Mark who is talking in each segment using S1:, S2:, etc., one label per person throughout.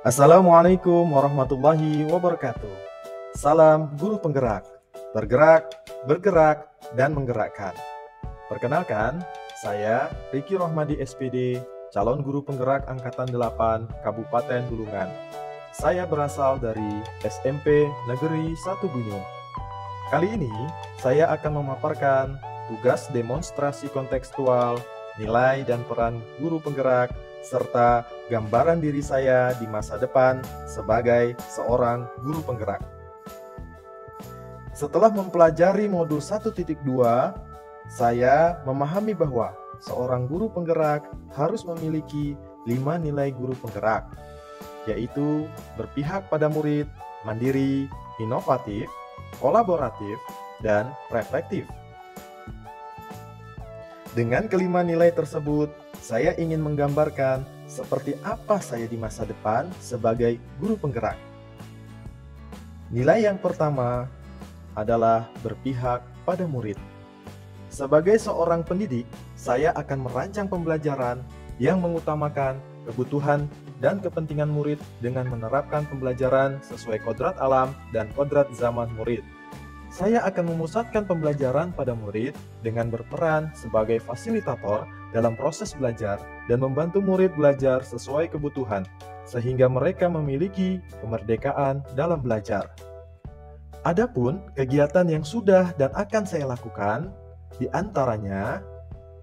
S1: Assalamualaikum warahmatullahi wabarakatuh. Salam guru penggerak, bergerak, bergerak, dan menggerakkan. Perkenalkan, saya Riki Rohmadi SPD, calon guru penggerak Angkatan 8 Kabupaten Bulungan. Saya berasal dari SMP Negeri 1 Bunyung. Kali ini, saya akan memaparkan tugas demonstrasi kontekstual, nilai dan peran guru penggerak, serta gambaran diri saya di masa depan sebagai seorang guru penggerak. Setelah mempelajari modul 1.2, saya memahami bahwa seorang guru penggerak harus memiliki 5 nilai guru penggerak, yaitu berpihak pada murid, mandiri, inovatif, kolaboratif, dan reflektif. Dengan kelima nilai tersebut, saya ingin menggambarkan seperti apa saya di masa depan sebagai guru penggerak. Nilai yang pertama adalah berpihak pada murid. Sebagai seorang pendidik, saya akan merancang pembelajaran yang mengutamakan kebutuhan dan kepentingan murid dengan menerapkan pembelajaran sesuai kodrat alam dan kodrat zaman murid. Saya akan memusatkan pembelajaran pada murid dengan berperan sebagai fasilitator dalam proses belajar dan membantu murid belajar sesuai kebutuhan, sehingga mereka memiliki kemerdekaan dalam belajar. Adapun kegiatan yang sudah dan akan saya lakukan, di antaranya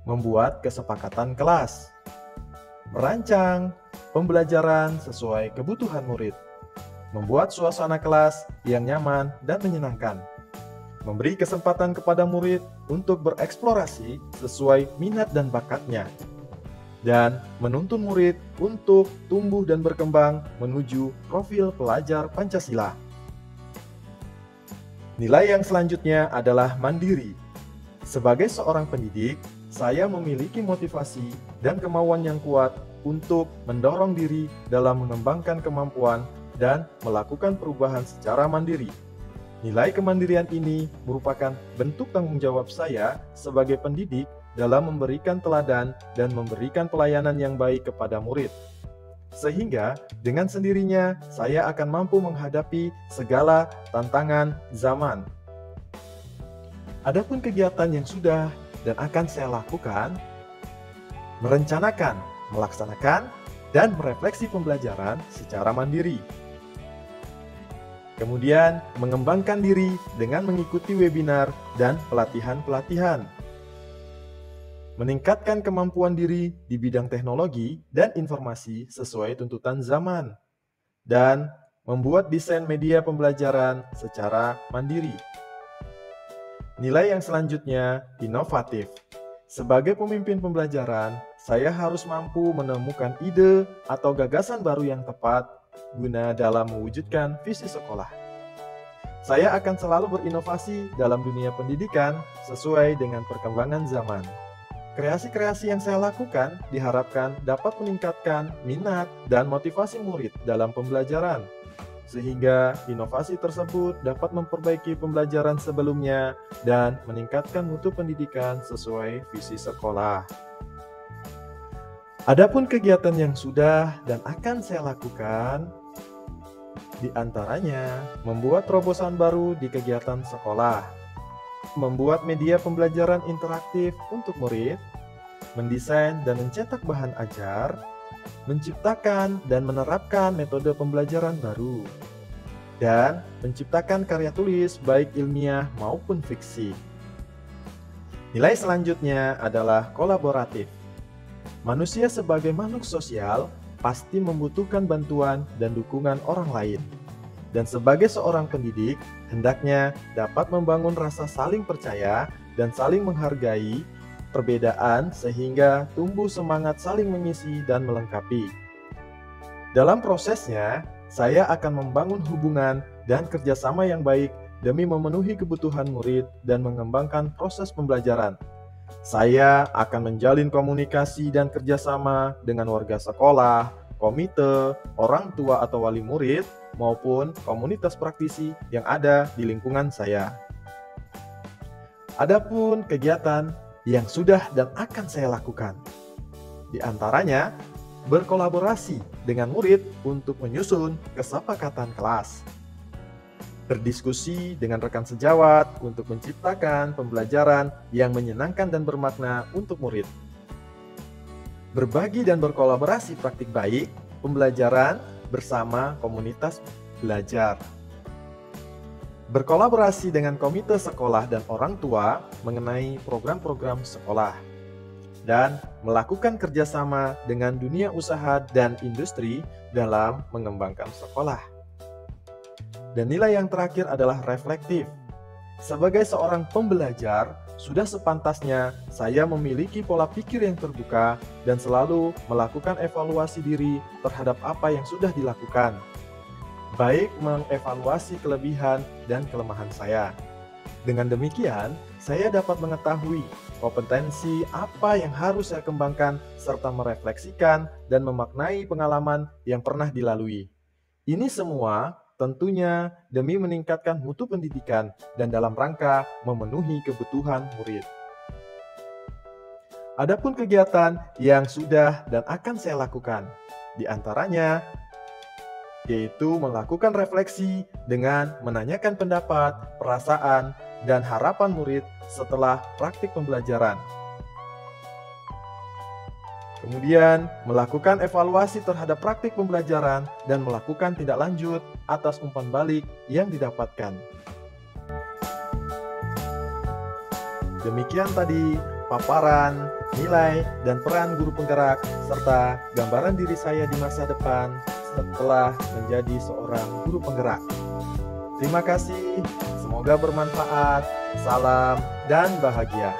S1: membuat kesepakatan kelas, merancang pembelajaran sesuai kebutuhan murid, membuat suasana kelas yang nyaman dan menyenangkan, memberi kesempatan kepada murid untuk bereksplorasi sesuai minat dan bakatnya, dan menuntun murid untuk tumbuh dan berkembang menuju profil pelajar Pancasila. Nilai yang selanjutnya adalah mandiri. Sebagai seorang pendidik, saya memiliki motivasi dan kemauan yang kuat untuk mendorong diri dalam mengembangkan kemampuan dan melakukan perubahan secara mandiri. Nilai kemandirian ini merupakan bentuk tanggung jawab saya sebagai pendidik dalam memberikan teladan dan memberikan pelayanan yang baik kepada murid. Sehingga dengan sendirinya saya akan mampu menghadapi segala tantangan zaman. Adapun kegiatan yang sudah dan akan saya lakukan, merencanakan, melaksanakan, dan merefleksi pembelajaran secara mandiri. Kemudian, mengembangkan diri dengan mengikuti webinar dan pelatihan-pelatihan. Meningkatkan kemampuan diri di bidang teknologi dan informasi sesuai tuntutan zaman. Dan membuat desain media pembelajaran secara mandiri. Nilai yang selanjutnya, inovatif. Sebagai pemimpin pembelajaran, saya harus mampu menemukan ide atau gagasan baru yang tepat guna dalam mewujudkan visi sekolah. Saya akan selalu berinovasi dalam dunia pendidikan sesuai dengan perkembangan zaman. Kreasi-kreasi yang saya lakukan diharapkan dapat meningkatkan minat dan motivasi murid dalam pembelajaran, sehingga inovasi tersebut dapat memperbaiki pembelajaran sebelumnya dan meningkatkan mutu pendidikan sesuai visi sekolah. Adapun kegiatan yang sudah dan akan saya lakukan, di antaranya membuat terobosan baru di kegiatan sekolah, membuat media pembelajaran interaktif untuk murid, mendesain dan mencetak bahan ajar, menciptakan dan menerapkan metode pembelajaran baru, dan menciptakan karya tulis baik ilmiah maupun fiksi. Nilai selanjutnya adalah kolaboratif. Manusia sebagai makhluk sosial pasti membutuhkan bantuan dan dukungan orang lain. Dan sebagai seorang pendidik, hendaknya dapat membangun rasa saling percaya dan saling menghargai perbedaan sehingga tumbuh semangat saling mengisi dan melengkapi. Dalam prosesnya, saya akan membangun hubungan dan kerjasama yang baik demi memenuhi kebutuhan murid dan mengembangkan proses pembelajaran. Saya akan menjalin komunikasi dan kerjasama dengan warga sekolah, komite, orang tua atau wali murid, maupun komunitas praktisi yang ada di lingkungan saya. Adapun kegiatan yang sudah dan akan saya lakukan, di antaranya berkolaborasi dengan murid untuk menyusun kesepakatan kelas, berdiskusi dengan rekan sejawat untuk menciptakan pembelajaran yang menyenangkan dan bermakna untuk murid, berbagi dan berkolaborasi praktik baik pembelajaran bersama komunitas belajar, berkolaborasi dengan komite sekolah dan orang tua mengenai program-program sekolah, dan melakukan kerjasama dengan dunia usaha dan industri dalam mengembangkan sekolah. Dan nilai yang terakhir adalah reflektif. Sebagai seorang pembelajar, sudah sepantasnya saya memiliki pola pikir yang terbuka dan selalu melakukan evaluasi diri terhadap apa yang sudah dilakukan, baik mengevaluasi kelebihan dan kelemahan saya. Dengan demikian, saya dapat mengetahui kompetensi apa yang harus saya kembangkan serta merefleksikan dan memaknai pengalaman yang pernah dilalui. Ini semua tentunya demi meningkatkan mutu pendidikan dan dalam rangka memenuhi kebutuhan murid. Adapun kegiatan yang sudah dan akan saya lakukan, di antaranya yaitu melakukan refleksi dengan menanyakan pendapat, perasaan, dan harapan murid setelah praktik pembelajaran. Kemudian, melakukan evaluasi terhadap praktik pembelajaran dan melakukan tindak lanjut atas umpan balik yang didapatkan. Demikian tadi paparan, nilai, dan peran guru penggerak, serta gambaran diri saya di masa depan setelah menjadi seorang guru penggerak. Terima kasih, semoga bermanfaat, salam, dan bahagia.